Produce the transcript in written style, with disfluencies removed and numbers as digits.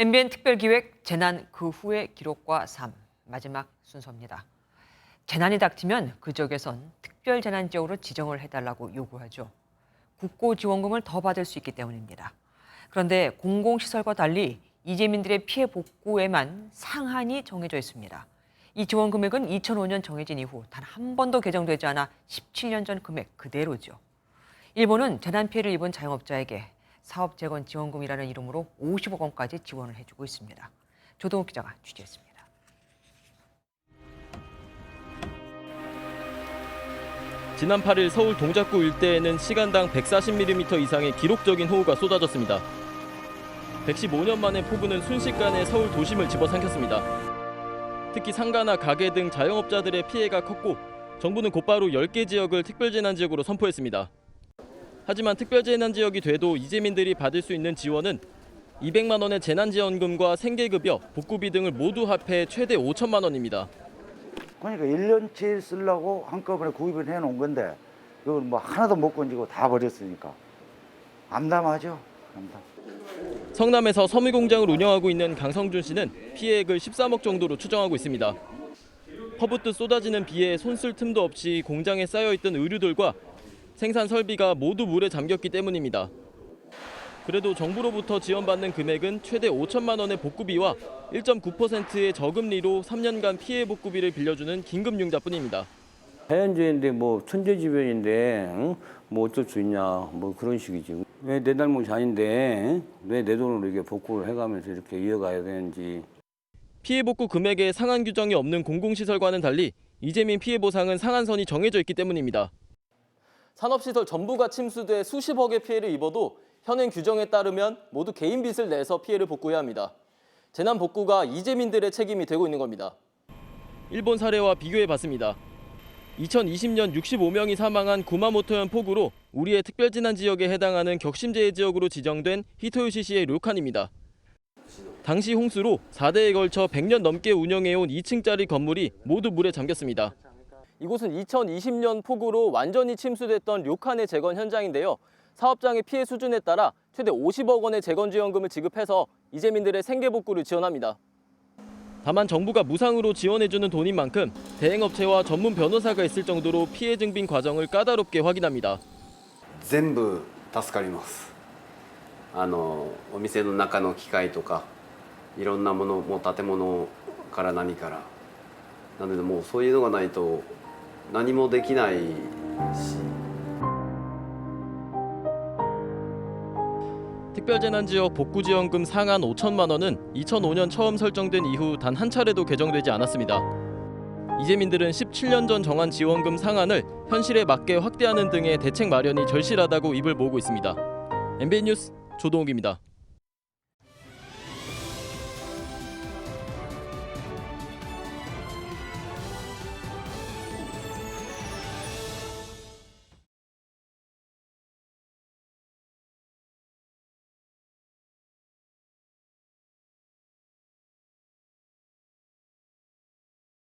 MBN 특별기획 재난 그 후의 기록과 삶 마지막 순서입니다. 재난이 닥치면 그 지역에선 특별재난지역으로 지정을 해달라고 요구하죠. 국고지원금을 더 받을 수 있기 때문입니다. 그런데 공공시설과 달리 이재민들의 피해 복구에만 상한이 정해져 있습니다. 이 지원 금액은 2005년 정해진 이후 단 한 번도 개정되지 않아 17년 전 금액 그대로죠. 일본은 재난 피해를 입은 자영업자에게 사업 재건 지원금이라는 이름으로 50억 원까지 지원을 해주고 있습니다. 조동욱 기자가 취재했습니다. 지난 8일 서울 동작구 일대에는 시간당 140mm 이상의 기록적인 호우가 쏟아졌습니다. 115년 만에 폭우는 순식간에 서울 도심을 집어삼켰습니다. 특히 상가나 가게 등 자영업자들의 피해가 컸고 정부는 곧바로 10개 지역을 특별재난지역으로 선포했습니다. 하지만 특별재난지역이 돼도 이재민들이 받을 수 있는 지원은 200만 원의 재난지원금과 생계급여, 복구비 등을 모두 합해 최대 5천만 원입니다. 그러니까 1년치 쓰려고 한꺼번에 구입을 해놓은 건데 이걸 뭐 하나도 못 건지고 다 버렸으니까 암담하죠. 암담. 성남에서 섬유공장을 운영하고 있는 강성준 씨는 피해액을 13억 정도로 추정하고 있습니다. 퍼붓듯 쏟아지는 비에 손 쓸 틈도 없이 공장에 쌓여있던 의류들과 생산 설비가 모두 물에 잠겼기 때문입니다. 그래도 정부로부터 지원받는 금액은 최대 5천만 원의 복구비와 1.9%의 저금리로 3년간 피해 복구비를 빌려주는 긴급융자뿐입니다. 자연재해인데 뭐 천재지변인데 응? 뭐 어쩔 수 있냐 뭐 그런 식이지. 왜 내 잘못이 아닌데 왜 내 돈으로 이렇게 복구를 해가면서 이렇게 이어가야 되는지. 피해 복구 금액에 상한 규정이 없는 공공시설과는 달리 이재민 피해 보상은 상한선이 정해져 있기 때문입니다. 산업시설 전부가 침수돼 수십억의 피해를 입어도 현행 규정에 따르면 모두 개인 빚을 내서 피해를 복구해야 합니다. 재난 복구가 이재민들의 책임이 되고 있는 겁니다. 일본 사례와 비교해봤습니다. 2020년 65명이 사망한 구마모토현 폭우로 우리의 특별재난지역에 해당하는 격심재해 지역으로 지정된 히토요시시의 료칸입니다. 당시 홍수로 4대에 걸쳐 100년 넘게 운영해온 2층짜리 건물이 모두 물에 잠겼습니다. 이곳은 2020년 폭우로 완전히 침수됐던 료칸의 재건 현장인데요. 사업장의 피해 수준에 따라 최대 50억 원의 재건지원금을 지급해서 이재민들의 생계복구를 지원합니다. 다만 정부가 무상으로 지원해주는 돈인 만큼 대행업체와 전문 변호사가 있을 정도로 피해 증빙 과정을 까다롭게 확인합니다. 全部助かります。お店の中の機械とかいろんなものも建物から何からなのでもうそういうのがないと何もできないし。 특별재난지역 복구지원금 상한 5천만 원은 2005년 처음 설정된 이후 단 한 차례도 개정되지 않았습니다. 이재민들은 17년 전 정한 지원금 상한을 현실에 맞게 확대하는 등의 대책 마련이 절실하다고 입을 모으고 있습니다. MBN 뉴스 조동욱입니다.